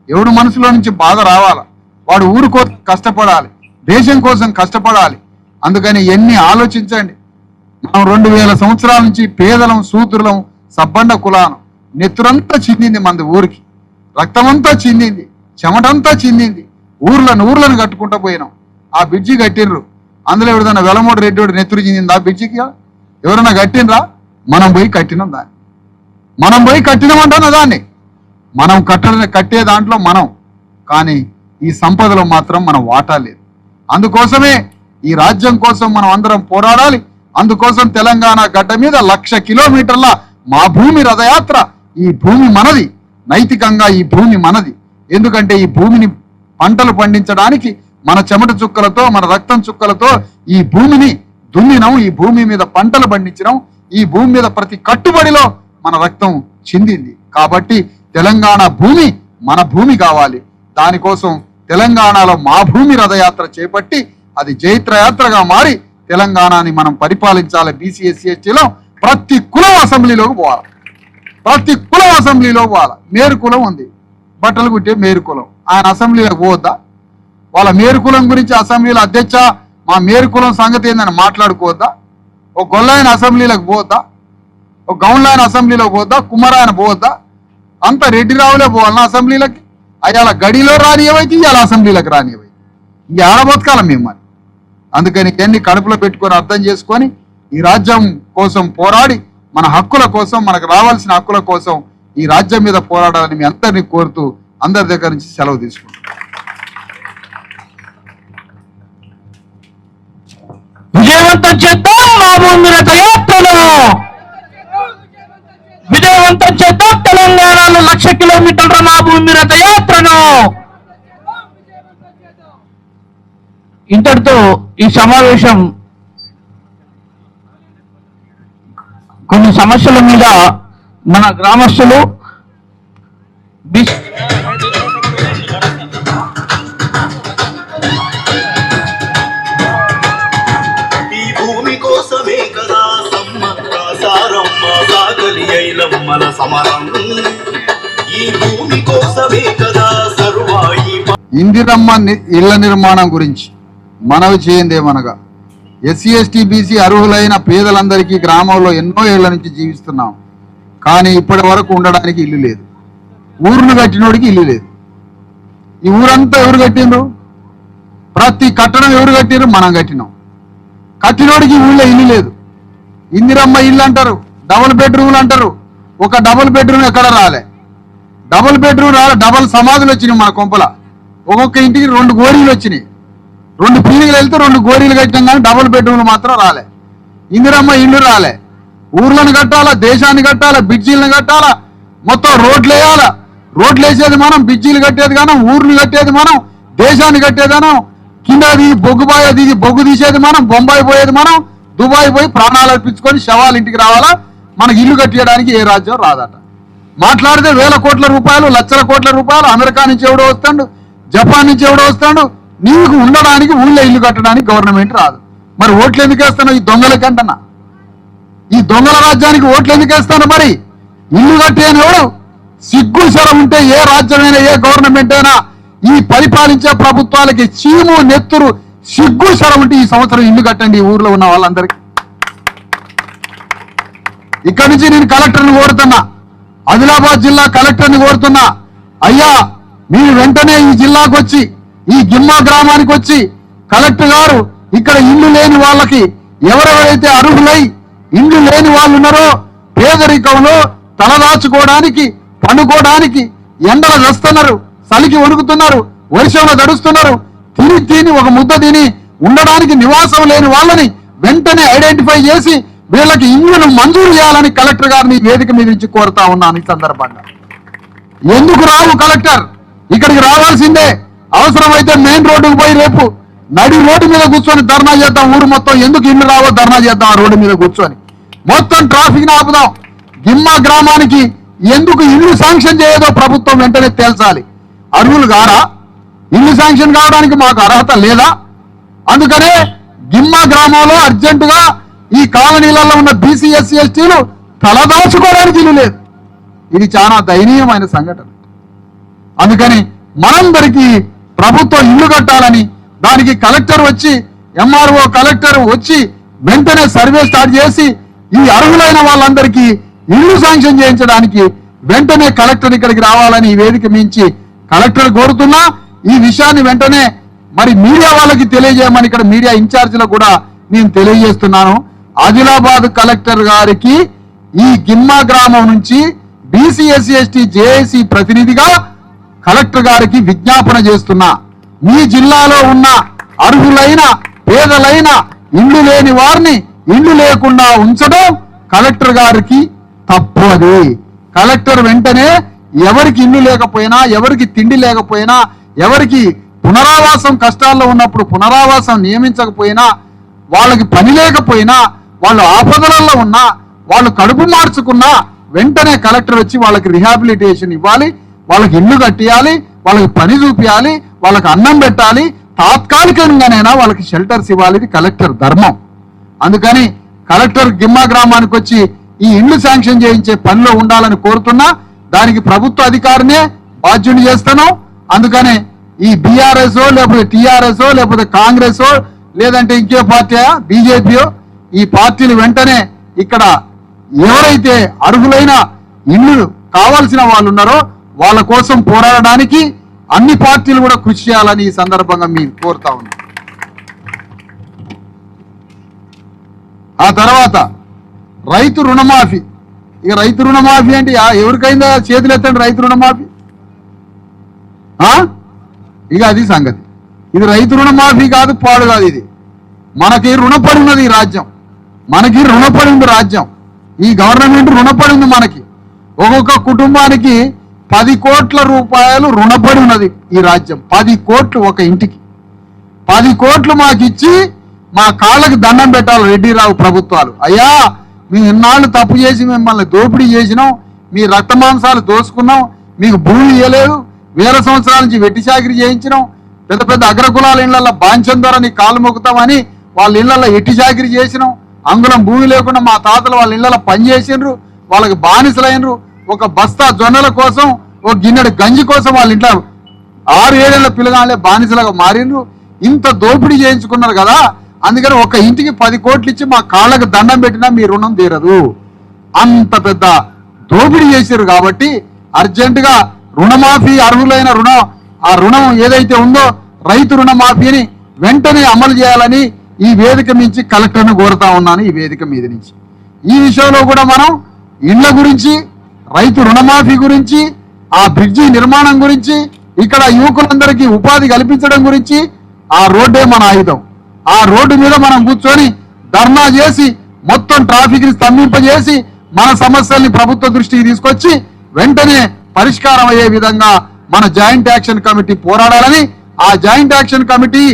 ఎవడు మనసులో నుంచి బాధ రావాల, వాడు ఊరు కోసం కష్టపడాలి, దేశం కోసం కష్టపడాలి. అందుకని ఎన్ని ఆలోచించండి. మనం 2000 సంవత్సరాల నుంచి పేదలం, సూత్రులం, సబ్బండ కులానం. నెత్తురంతా చిందింది మంది ఊరికి, రక్తమంతా చిందింది, చెమటంతా చిందింది. ఊర్లను కట్టుకుంటూ పోయినాం. ఆ బ్రిడ్జి కట్టిర్రు, అందులో ఎవరిదన్నా వెలమోడు రెడ్డి నెత్తురు చిందింది ఆ బ్రిడ్జికి? ఎవరన్నా కట్టినరా? మనం పోయి కట్టినాం దాన్ని, మనం పోయి కట్టినామంటున్నా దాన్ని. మనం కట్టే దాంట్లో మనం, కానీ ఈ సంపదలో మాత్రం మనం వాటా లేదు. అందుకోసమే ఈ రాజ్యం కోసం మనం అందరం పోరాడాలి. అందుకోసం తెలంగాణ గడ్డ మీద 1,00,000 కిలోమీటర్ల మా భూమి రథయాత్ర. ఈ భూమి మనది, నైతికంగా ఈ భూమి మనది. ఎందుకంటే ఈ భూమిని పంటలు పండించడానికి మన చెమట చుక్కలతో, మన రక్తం చుక్కలతో ఈ భూమిని దున్నినాం, ఈ భూమి మీద పంటలు పండించినాం, ఈ భూమి మీద ప్రతి కట్టుబడిలో మన రక్తం చిందింది. కాబట్టి తెలంగాణ భూమి మన భూమి కావాలి. దానికోసం తెలంగాణలో మా భూమి రథయాత్ర చేపట్టి అది జైత్రయాత్రగా మారి తెలంగాణని మనం పరిపాలించాలి. బీసీ ఎస్సీ ఎస్టీలో ప్రతి కులం అసెంబ్లీలోకి పోవాలి, ప్రతి కులం అసెంబ్లీలో పోవాలి. మేరు కులం ఉంది, బట్టలు కుట్టే మేరు కులం, ఆయన అసెంబ్లీలోకి పోవద్దా? వాళ్ళ మేరు కులం గురించి అసెంబ్లీలో అధ్యక్ష మా మేరు కులం సంగతి ఏందని మాట్లాడుకోవద్దా? ఒక గొల్లాయన అసెంబ్లీలోకి పోవద్దా? ఒక గౌన్లాయన అసెంబ్లీలోకి పోవద్దా? కుమ్మరాయన పోవద్దా? అంత రెడ్డి రావులే పోవాలన్నా అసెంబ్లీలకి? అయ్యాల గడిలో రానియవైతే ఇవాళ అసెంబ్లీలకు రానియవైతే ఇంక ఆడ బతకాల మేము మరి. అందుకని ఎన్ని కడుపులో పెట్టుకొని అర్థం చేసుకొని ఈ రాజ్యం కోసం పోరాడి మన హక్కుల కోసం, మనకు రావాల్సిన హక్కుల కోసం ఈ రాజ్యం మీద పోరాడాలని మీ అందరినీ కోరుతూ అందరి దగ్గర నుంచి సెలవు తీసుకుంటాం. విజయవంతం చేద్దాం మా భూమి రథయాత్రను, విజయవంతం చేద్దాం తెలంగాణలో 1,00,000 కిలోమీటర్ల మా భూమి రథయాత్రను. ఇంతటితో ఈ సమావేశం కొన్ని సమస్యల మీద మన గ్రామస్తులు ఈ భూమి కోసమే కదా సమ్మక్క సారమ్మ సాగలి ఐలమ్మల సమరం. ఈ భూమి కోసమే కదా సర్వాయి ఇందిరమ్మ ఇళ్ల నిర్మాణం గురించి మనవి చేయందేమనగా ఎస్సీ ఎస్టీ బీసీ అర్హులైన పేదలందరికీ గ్రామంలో ఎన్నో ఏళ్ల నుంచి జీవిస్తున్నాం. కానీ ఇప్పటి వరకు ఉండడానికి ఇల్లు లేదు. ఊరును కట్టినోడికి ఇల్లు లేదు. ఈ ఊరంతా ఎవరు కట్టిండ్రు? ప్రతి కట్టడం ఎవరు కట్టిండ్రు? మనం కట్టినాం. కట్టినోడికి ఊళ్ళో ఇల్లు లేదు. ఇందిరమ్మ ఇల్లు అంటారు, డబుల్ బెడ్రూమ్లు అంటారు. ఒక డబుల్ బెడ్రూమ్ ఎక్కడ రాలే. డబుల్ బెడ్రూమ్ రాలే. డబుల్ సమాధులు వచ్చినాయి మన కొంపల. ఒక్కొక్క ఇంటికి 2 గోరీలు వచ్చినాయి. 2 పీలికలు వెళ్తే 2 గోరీలు కట్టినాం, కానీ డబుల్ బెడ్రూమ్లు మాత్రం రాలే. ఇందిరమ్మ ఇల్లు రాలే. ఊర్లను కట్టాలా, దేశాన్ని కట్టాలా, బ్రిడ్జీలను కట్టాలా, మొత్తం రోడ్లు వేయాలా. రోడ్లు వేసేది మనం, బ్రిడ్జీలు కట్టేది మనం, ఊర్లు కట్టేది మనం, దేశాన్ని కట్టేది మనం, కింద దిగి బొగ్గుబాయ దిగి బొగ్గు తీసేది మనం, బొంబాయి పోయేది మనం, దుబాయ్ పోయి ప్రాణాలు అర్పించుకొని శవాలు ఇంటికి రావాలా. మనకి ఇల్లు కట్టేయడానికి ఏ రాజ్యం రాదట. మాట్లాడితే వేల కోట్ల రూపాయలు, లక్షల కోట్ల రూపాయలు అమెరికా నుంచి ఎవడో వస్తాడు, జపాన్ నుంచి ఎవడో వస్తాడు. నీకు ఉండడానికి ఊళ్ళో ఇల్లు కట్టడానికి గవర్నమెంట్ రాదు. మరి ఓట్లు ఎందుకు వేస్తాను ఈ దొంగలకంటన్నా? ఈ దొంగల రాజ్యానికి ఓట్లు ఎందుకు వేస్తాను? మరి ఇల్లు కట్టేని ఎవడు? సిగ్గు శరం ఉంటే ఏ రాజ్యమైనా ఏ గవర్నమెంట్ అయినా ఈ పరిపాలించే ప్రభుత్వాలకి చీము నెత్తురు సిగ్గు శరం ఉంటే ఈ సంవత్సరం ఇల్లు కట్టండి ఈ ఊర్లో ఉన్న వాళ్ళందరికీ. ఇక్కడి నుంచి నేను కలెక్టర్ని కోరుతున్నా, ఆదిలాబాద్ జిల్లా కలెక్టర్ని కోరుతున్నా, అయ్యా మీరు వెంటనే ఈ జిల్లాకు వచ్చి ఈ గిమ్మా గ్రామానికి వచ్చి కలెక్టర్ గారు ఇక్కడ ఇల్లు లేని వాళ్ళకి ఎవరెవరైతే అర్హులై ఇల్లు లేని వాళ్ళు ఉన్నారో పేదరికంలో తలదాచుకోవడానికి పండుకోవడానికి ఎండలు వస్తున్నారు, చలికి వణుకుతున్నారు, వర్షంలో గడుస్తున్నారు, తిని ఒక ముద్ద తిని ఉండడానికి నివాసం లేని వాళ్ళని వెంటనే ఐడెంటిఫై చేసి వీళ్ళకి ఇల్లును మంజూరు చేయాలని కలెక్టర్ గారిని వేదిక మీద నుంచి కోరుతా ఉన్నాను. ఈ సందర్భంగా ఎందుకు రావు కలెక్టర్? ఇక్కడికి రావాల్సిందే. అవసరమైతే మెయిన్ రోడ్డుకు పోయి రేపు నడి రోడ్డు మీద కూర్చొని ధర్నా చేద్దాం. ఊరు మొత్తం ఎందుకు ఇల్లు రావో ధర్నా చేద్దాం. ఆ రోడ్డు మీద కూర్చొని మొత్తం ట్రాఫిక్ ని ఆపుదాం. గిమ్మా గ్రామానికి ఎందుకు ఇల్లు శాంక్షన్ చేయదో ప్రభుత్వం వెంటనే తేల్చాలి. అర్హులు గారా? ఇల్లు శాంక్షన్ కావడానికి మాకు అర్హత లేదా? అందుకనే గిమ్మా గ్రామంలో అర్జెంటుగా ఈ కాలనీలలో ఉన్న బీసీ ఎస్సీ ఎస్టీలు తలదాచుకోవడానికి ఇల్లు లేదు. ఇది చాలా దయనీయమైన సంఘటన. అందుకని మనందరికీ ప్రభుత్వం ఇల్లు కట్టాలని దానికి కలెక్టర్ వచ్చి ఎంఆర్ఓ కలెక్టర్ వచ్చి వెంటనే సర్వే స్టార్ట్ చేసి ఈ అర్హులైన వాళ్ళందరికీ ఇల్లు శాంక్షన్ చేయించడానికి వెంటనే కలెక్టర్ ఇక్కడికి రావాలని ఈ వేదిక మించి కలెక్టర్ కోరుతున్నా. ఈ విషయాన్ని వెంటనే మరి మీడియా వాళ్ళకి తెలియజేయమని ఇక్కడ మీడియా ఇన్ఛార్జీలకు కూడా నేను తెలియజేస్తున్నాను. ఆదిలాబాద్ కలెక్టర్ గారికి ఈ గిమ్మా గ్రామం నుంచి బీసీ ఎస్సీ ఎస్టీ జేఏసీ ప్రతినిధిగా కలెక్టర్ గారికి విజ్ఞాపన చేస్తున్నా. మీ జిల్లాలో ఉన్న అర్హులైన పేదలైన ఇల్లు లేని వారిని ఇల్లు లేకుండా ఉంచడం కలెక్టర్ గారికి తప్పు. అది కలెక్టర్ వెంటనే ఎవరికి ఇల్లు లేకపోయినా, ఎవరికి తిండి లేకపోయినా, ఎవరికి పునరావాసం కష్టాల్లో ఉన్నప్పుడు పునరావాసం నియమించకపోయినా, వాళ్ళకి పని లేకపోయినా, వాళ్ళు ఆపదలలో ఉన్నా, వాళ్ళు కడుపు మార్చుకున్నా వెంటనే కలెక్టర్ వచ్చి వాళ్ళకి రిహాబిలిటేషన్ ఇవ్వాలి, వాళ్ళకి ఇల్లు కట్టియాలి, వాళ్ళకి పని చూపించాలి, వాళ్ళకి అన్నం పెట్టాలి, తాత్కాలికంగానైనా వాళ్ళకి షెల్టర్స్ ఇవ్వాలి. ఇది కలెక్టర్ ధర్మం. అందుకని కలెక్టర్ గిమ్మా గ్రామానికి వచ్చి ఈ ఇల్లు శాంక్షన్ చేయించే పనిలో ఉండాలని కోరుతున్నా. దానికి ప్రభుత్వ అధికారినే బాధ్యుని చేస్తాను. అందుకనే ఈ బీఆర్ఎస్ఓ లేకపోతే టీఆర్ఎస్ఓ లేకపోతే కాంగ్రెసో లేదంటే ఇంకే పార్టీయా బీజేపీయో ఈ పార్టీలు వెంటనే ఇక్కడ ఎవరైతే అర్హులైన ఇల్లు కావాల్సిన వాళ్ళు ఉన్నారో వాళ్ళ కోసం పోరాడడానికి అన్ని పార్టీలు కూడా కృషి చేయాలని ఈ సందర్భంగా మేము కోరుతా ఉన్నాం. ఆ తర్వాత రైతు రుణమాఫీ. ఇక రైతు రుణమాఫీ అంటే ఎవరికైందా చేతులు ఎత్తండి రైతు రుణమాఫీ. ఇక అది సంగతి. ఇది రైతు రుణమాఫీ కాదు, పాడు కాదు. ఇది మనకి రుణపడి ఉన్నది ఈ రాజ్యం. మనకి రుణపడి ఉంది రాజ్యం. ఈ గవర్నమెంట్ రుణపడి ఉంది మనకి. ఒక్కొక్క కుటుంబానికి 10 కోట్ల రూపాయలు రుణపడి ఉన్నది ఈ రాజ్యం. 10 కోట్లు ఒక ఇంటికి. 10 కోట్లు మాకు ఇచ్చి మా కాళ్ళకి దండం పెట్టాలి రెడ్డిరావు ప్రభుత్వాలు. అయ్యా మేము ఎన్నాళ్ళు తప్పు చేసి మిమ్మల్ని దోపిడీ చేసినాం, మీ రక్త మాంసాలు దోసుకున్నాం, మీకు భూమి ఇవ్వలేదు, వేల సంవత్సరాల నుంచి వెట్టి చాకిరి చేయించినాం, పెద్ద పెద్ద అగ్రకులాల ఇళ్లలో బాంఛం ద్వారా నీ కాళ్ళు మొక్కుతామని వాళ్ళ ఇళ్లలో ఎట్టి చాకిరి చేసినాం, అంగుళం భూమి లేకుండా మా తాతలు వాళ్ళ ఇళ్లలో పని చేసిండ్రు, వాళ్ళకి బానిసలైనరు, ఒక బస్తా జొన్నల కోసం ఒక గిన్నెడు గంజి కోసం వాళ్ళ ఇంట్లో 6-7 ఏళ్ల పిల్లగాళ్ళే బానిసలుగా మారిండ్రు. ఇంత దోపిడీ చేయించుకున్నారు కదా, అందుకని ఒక ఇంటికి 10 కోట్లు ఇచ్చి మా కాళ్ళకు దండం పెట్టినా మీ రుణం తీరదు. అంత పెద్ద దోపిడీ చేశారు కాబట్టి అర్జెంటుగా రుణమాఫీ అర్హులైన రుణం ఏదైతే ఉందో రైతు రుణమాఫీని వెంటనే అమలు చేయాలని ఈ వేదిక నుంచి కలెక్టర్ను కోరుతా ఉన్నాను. ఈ వేదిక మీద నుంచి ఈ విషయంలో కూడా మనం ఇళ్ల గురించి, రైతు రుణమాఫీ గురించి, ఆ బ్రిడ్జి నిర్మాణం గురించి, ఇక్కడ యువకులందరికీ ఉపాధి కల్పించడం గురించి ఆ రోడ్డే మన ఆయుధం. ఆ రోడ్డు మీద మనం కూర్చొని ధర్నా చేసి మొత్తం ట్రాఫిక్ ని స్తంభింపజేసి మన సమస్యల్ని ప్రభుత్వ దృష్టికి తీసుకొచ్చి వెంటనే పరిష్కారం అయ్యే విధంగా మన జాయింట్ యాక్షన్ కమిటీ పోరాడాలని, ఆ జాయింట్ యాక్షన్ కమిటీ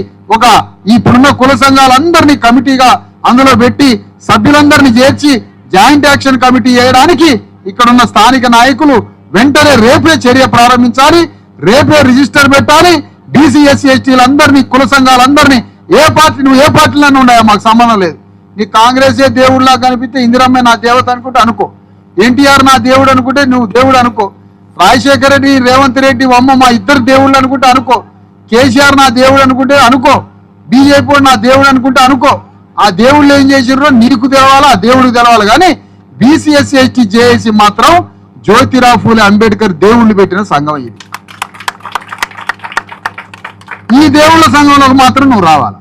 ఇప్పుడున్న కుల సంఘాలందరినీ కమిటీగా అందులో పెట్టి సభ్యులందరినీ చేర్చి జాయింట్ యాక్షన్ కమిటీ చేయడానికి ఇక్కడున్న స్థానిక నాయకులు వెంటనే రేపే చర్య ప్రారంభించాలి, రేపే రిజిస్టర్ పెట్టాలి. బీసీ ఎస్సీ ఎస్టీలందరినీ, కుల సంఘాలందరినీ, నువ్వు ఏ పార్టీలోనే ఉన్నాయో మాకు సంబంధం లేదు. నీ కాంగ్రెసే దేవుడిలా కనిపిస్తే ఇందిరమ్మే నా దేవత అనుకుంటే అనుకో, ఎన్టీఆర్ నా దేవుడు అనుకుంటే నువ్వు దేవుడు అనుకో, రాజశేఖర రెడ్డి, రేవంత్ రెడ్డి అమ్మ మా ఇద్దరు దేవుళ్ళు అనుకుంటే అనుకో, కేసీఆర్ నా దేవుడు అనుకుంటే అనుకో, బీజేపీ నా దేవుడు అనుకుంటే అనుకో. ఆ దేవుళ్ళు ఏం చేసిర్రో నీకు తెలవాలా, ఆ దేవుడికి తెలవాలి. కానీ బీసీ ఎస్సీ ఎస్టీ జేఏసీ మాత్రం జ్యోతిరావు ఫూలే అంబేద్కర్ దేవుళ్ళు పెట్టిన సంఘం ఇది. ఈ దేవుళ్ళ సంఘంలోకి మాత్రం నువ్వు రావాలి.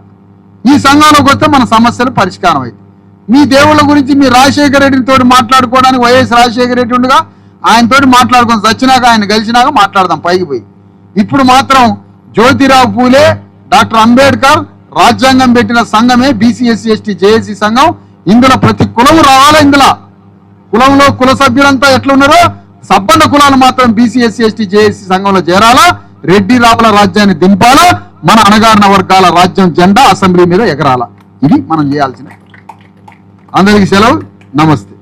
ఈ సంఘంలోకి వస్తే మన సమస్యలు పరిష్కారం అవుతాయి. మీ దేవుళ్ళ గురించి మీ రాజశేఖర రెడ్డితో మాట్లాడుకోవడానికి వైఎస్ రాజశేఖర రెడ్డి ఉండగా ఆయనతో మాట్లాడుకొని చచ్చినాక ఆయన కలిసినాక మాట్లాడదాం పైకి పోయి. ఇప్పుడు మాత్రం జ్యోతిరావు పూలే, డాక్టర్ అంబేద్కర్ రాజ్యాంగం పెట్టిన సంఘమే బీసీ ఎస్సీ ఎస్టీ జేఏసీ సంఘం. ఇందులో ప్రతి కులం రావాలా, ఇందులో కులంలో కుల సభ్యులంతా ఎట్లున్నారో సబ్బండ కులాలు మాత్రం బీసీ ఎస్సీ ఎస్టీ జేఏసీ సంఘంలో చేరాలా, రెడ్డి రావుల రాజ్యాన్ని దింపాలా, మన అణగారిన వర్గాల రాజ్యం జెండా అసెంబ్లీ మీద ఎగరాల. ఇది మనం చేయాల్సిన. అందరికీ సెలవు, నమస్తే.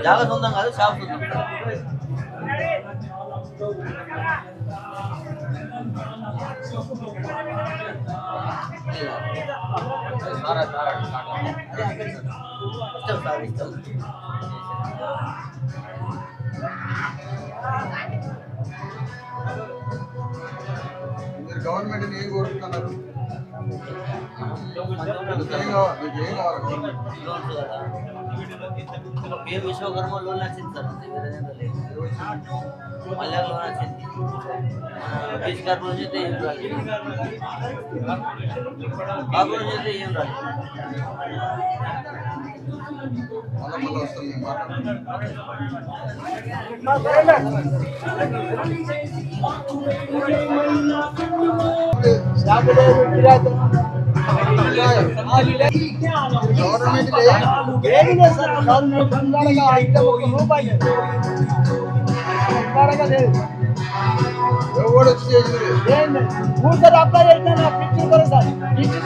జాగా సొంతం కాదు, షాప్ సొంతం. ఇష్టం సార్, ఇష్టం. గవర్నమెంట్ ఏం కోరుతున్నారు? విశ్వకర్మ లోన్ వచ్చింది సార్, మళ్ళీ లోన్ వచ్చింది. కేసీఆర్ నుంచి అయితే ఏం రాలేదు, బాబు నుంచి అయితే ఏం రాలేదు. ఎవరు వచ్చి చేసింది? అప్లై చేసిన పిచ్చి సార్, పిచ్చి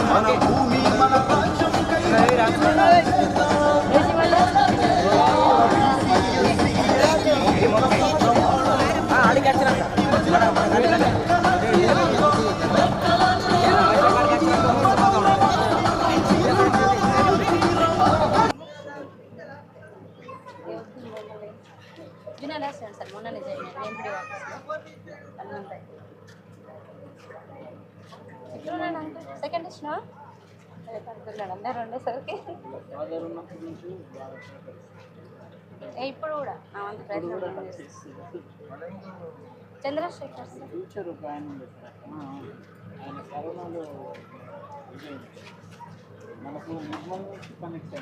మన భూమి మన రాజ్యం జూనియర్ అసిస్టెంట్ సార్ మొన్ననే జాయిన్ అయ్యాను ఎంపీడీ ఆఫీస్లో అన్నంతాయి. ఎక్కడున్నాడు అంకుల్? సెకండ్ ఇచ్చినా అనుకున్నాడు అందరు ఉండేసరికి ఇప్పుడు కూడా నా వంతు ప్రయత్నం చేస్తాను. చంద్రశేఖర్ సార్ ఫ్యూచర్ ప్లాన్ ఉంది సార్. ఆయన కరోనాలో మనకు నిర్మల్ నుంచి కనెక్ట్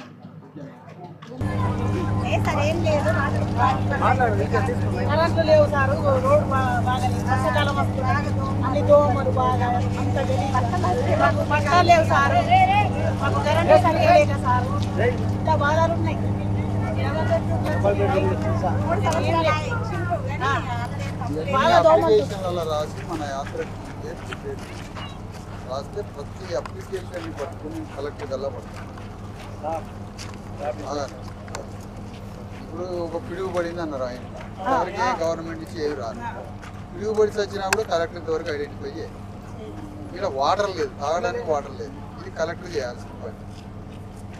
అయింది కరెంటు లేవు సార్. రోడ్డు బాగా వర్షాకాలం వస్తుంది, అన్ని దోమలు బాగా అంత మాకు పట్టాలు లేవు సార్. మాకు కరెంటు సరిగా లేక సార్ ఇంత బాధలు ఉన్నాయి. రాసి మన యాత్రకి రాస్తే ప్రతి అప్లికేషన్ పట్టుకుని కలెక్టర్ గల్లా పడుతుంది. ఇప్పుడు ఒక పిడుగు పడింది అన్నారు ఆయన, ఎవరికి గవర్నమెంట్ నుంచి ఏమి రాదు. పిడుగు పడి వచ్చినా కూడా కలెక్టర్ వరకు ఐడెంటిఫై చేయాలి. ఇక్కడ వాటర్ లేదు, తాగడానికి వాటర్ లేదు, ఇది కలెక్టర్ చేయాల్సిన పని.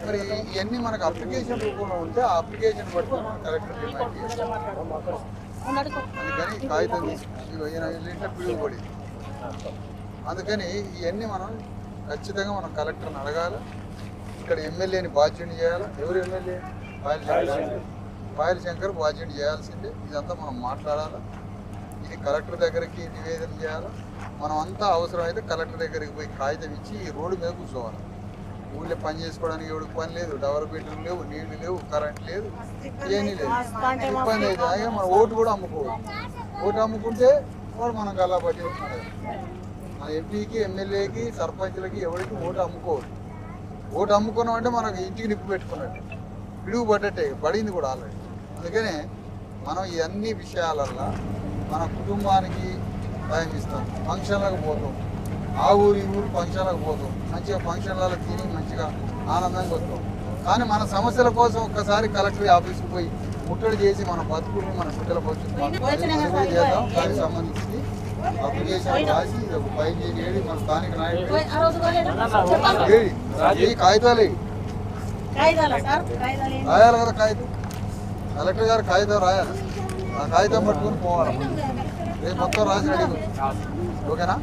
మరి ఇవన్నీ మనకు అప్లికేషన్ రూపంలో ఉంటే ఆ అప్లికేషన్ పట్టుకుని మనం కలెక్టర్ డిమాండ్ చేయాలి. అందుకని కాగితం తీసుకుంటే పిడుగు పడింది. అందుకని ఇవన్నీ మనం ఖచ్చితంగా మనం కలెక్టర్ని అడగాలి. ఇక్కడ ఎమ్మెల్యేని బాధ్యుని చేయాలి. ఎవరు ఎమ్మెల్యే? పాయల్ శంకర్ బాధ్యుని చేయాల్సిందే. ఇదంతా మనం మాట్లాడాలి. ఇది కలెక్టర్ దగ్గరికి నివేదన చేయాలి. మనం అంతా అవసరమైతే కలెక్టర్ దగ్గరికి పోయి కాగితం ఇచ్చి ఈ రోడ్డు మీద కూర్చోవాలి. ఊళ్ళో పని చేసుకోవడానికి ఎవరికి పని లేదు, డెవలప్మెంట్లు లేవు, నీళ్లు లేవు, కరెంట్ లేదు, ఏమీ లేదు. ఇబ్బంది అయితే అలాగే మనం ఓటు కూడా అమ్ముకోవచ్చు. ఓటు అమ్ముకుంటే వాడు మనం గల్లా పట్టి ఉంటుంది. మన ఎంపీకి, ఎమ్మెల్యేకి, సర్పంచ్లకి ఎవరికి ఓటు అమ్ముకోవచ్చు. ఓటు అమ్ముకున్నాం అంటే మనకు ఇంటికి నిప్పు పెట్టుకున్నట్టు, పిడుగు పడ్డట్టే, పడింది కూడా ఆల్రెడీ. అందుకనే మనం ఈ అన్ని విషయాలల్లో మన కుటుంబానికి టైం ఇస్తాం. ఫంక్షన్లకు పోతాం, ఆ ఊరు ఈ ఊరు ఫంక్షన్లకు పోతాం, మంచిగా ఫంక్షన్లలో తిని మంచిగా ఆనందంగా వస్తాం. కానీ మన సమస్యల కోసం ఒక్కసారి కలెక్టర్ ఆఫీస్కి పోయి ముట్టడి చేసి మన బతుకుని మన బిడ్డల భవిష్యత్తు చేద్దాం. దానికి సంబంధించి అప్లికేషన్ రాసి ఒక ఫైల్ చేసి మన స్థానిక నాయకులు కాగితాలు రాయాలి కదా. కాగితం కలెక్టర్ గారు కాగితం రాయాలి. ఆ కాగితం పట్టుకొని పోవాలి. రేపు మొత్తం రాసి రెడీ. ఓకేనా?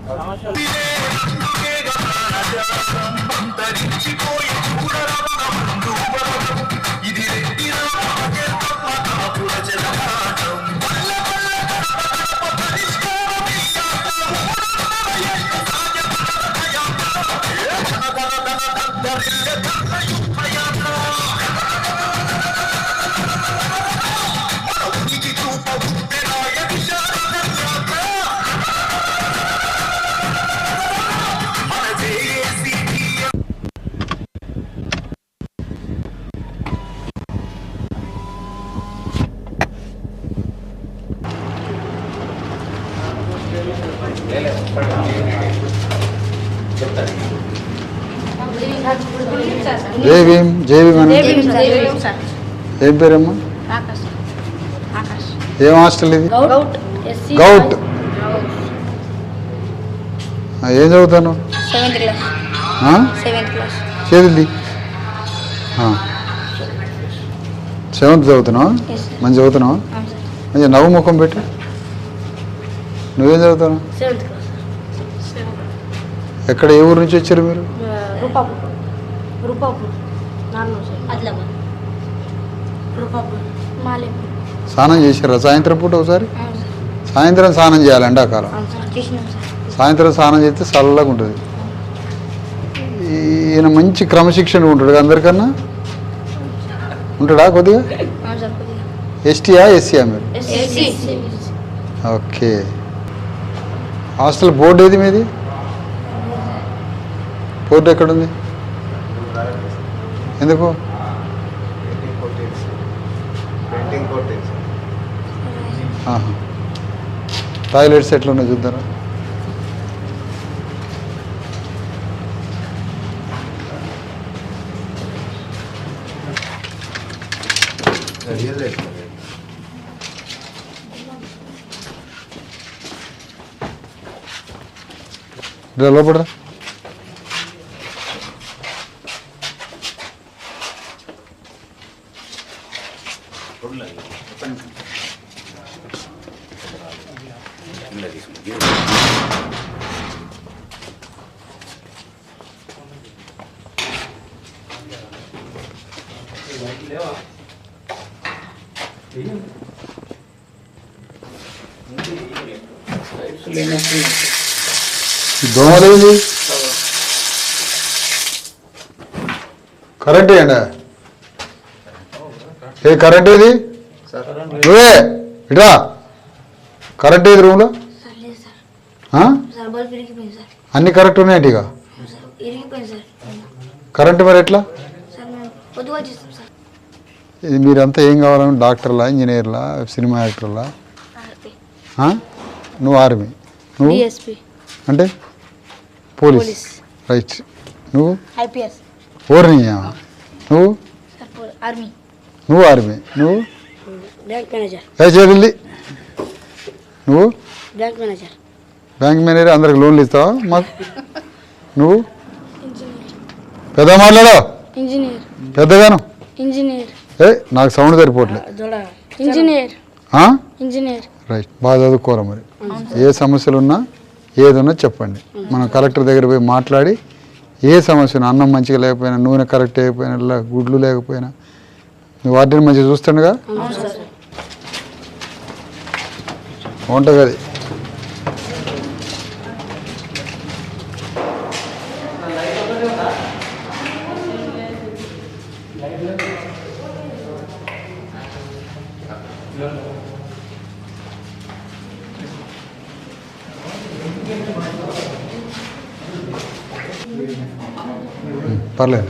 జై భీమ్. జై భీమ్. ఏం పేరమ్మా? ఏం హాస్టల్ ఇది? గౌట్. ఏం చదువుతాను? చేతులది 7th చదువుతున్నావా? మంచి చదువుతున్నావా? మంచి నవ్వు ముఖం పెట్టు. నువ్వేం చదువుతావు? ఎక్కడ, ఏ ఊరు నుంచి వచ్చారు మీరు? స్నానం చేశారా సాయంత్రం పూట? ఒకసారి సాయంత్రం స్నానం చేయాలి, ఎండాకాలం. సాయంత్రం స్నానం చేస్తే చల్లగా ఉంటుంది. ఈయన మంచి క్రమశిక్షణ ఉంటాడు అందరికన్నా. ఉంటాడా కొద్దిగా? ఎస్టీయా ఎస్సీయా మీరు? ఓకే. హాస్టల్ బోర్డు ఏది మీది? బోర్డు ఎక్కడుంది? ఎందుకు? టాయిలెట్స్ ఎట్లా ఉన్నాయి చూద్దారా? లోపడరా. దోమలేంది కరెంట్ ఏంట ఏ కరెంట్ ఏది నువ్వే ఇట్రా కరెంట్ ఏది రూమ్లో అన్ని కరెక్ట్ ఉన్నాయండి ఇక కరెంట్ మరి ఎట్లా ఇది మీరంతా ఏం కావాలని డాక్టర్లా ఇంజనీర్లా సినిమా యాక్టర్లా నువ్వు ఆర్మీ నువ్వు అంటే పోలీస్ రైట్ నువ్వు ఐపీఎస్ ఓర్నియా నువ్వు ఆర్మీ నువ్వు ఆర్మీ నువ్వు బ్యాంక్ మేనేజర్ జల్లి నువ్వు బ్యాంక్ మేనేజర్ బ్యాంక్ మేనేజర్ అందరికి లోన్లు ఇస్తావా మాకు నువ్వు పెద్ద మాట్లాడో ఇంజనీర్ పెద్దగాను ఇంజనీర్ నాకు సౌండ్ సరిపోవట్లేదు ఇంజనీర్ ఇంజనీర్ రైట్ బాగా చదువుకోరా మరి ఏ సమస్యలు ఉన్నా ఏదన్నా చెప్పండి మనం కలెక్టర్ దగ్గర పోయి మాట్లాడి ఏ సమస్య ఉన్నా అన్నం మంచిగా లేకపోయినా నూనె కరెక్ట్ అయిపోయినా గుడ్లు లేకపోయినా మీ వాటిని మంచిగా చూస్తుండగా వంటగది పర్లేదు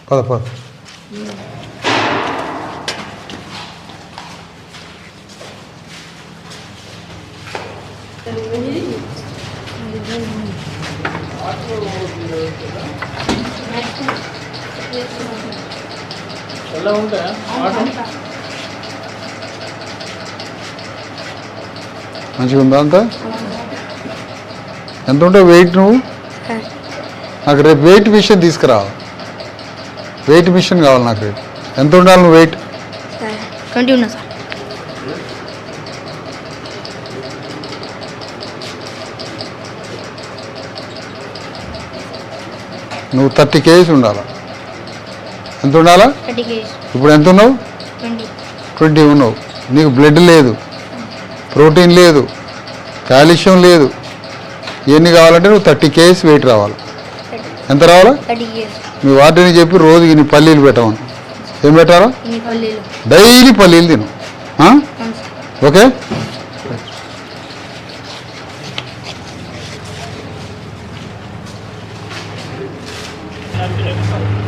పద పద ఎలా ఉంటాయా మంచిగా ఉందా అంతా ఎంత ఉంటావు వెయిట్ నువ్వు నాకు రేపు వెయిట్ మిషన్ తీసుకురా వెయిట్ మిషన్ కావాలి నాకు రేపు ఎంత ఉండాలి నువ్వు వెయిట్ 20 ఉన్నా సార్ నువ్వు 30 kgs ఉండాలా ఎంత ఉండాలా 30 kg ఇప్పుడు ఎంత ఉన్నావు 20 ఉన్నావు నీకు బ్లడ్ లేదు ప్రోటీన్ లేదు కాల్షియం లేదు ఇవన్నీ కావాలంటే నువ్వు 30 kgs వెయిట్ రావాలి ఎంత రావాలా 30 kg మీ వాటిని చెప్పి రోజు ఇన్ని పల్లీలు పెట్టమని ఏం పెట్టాలా ఇన్ని పల్లీలు డైలీ పల్లీలు తిను ఓకే Gracias.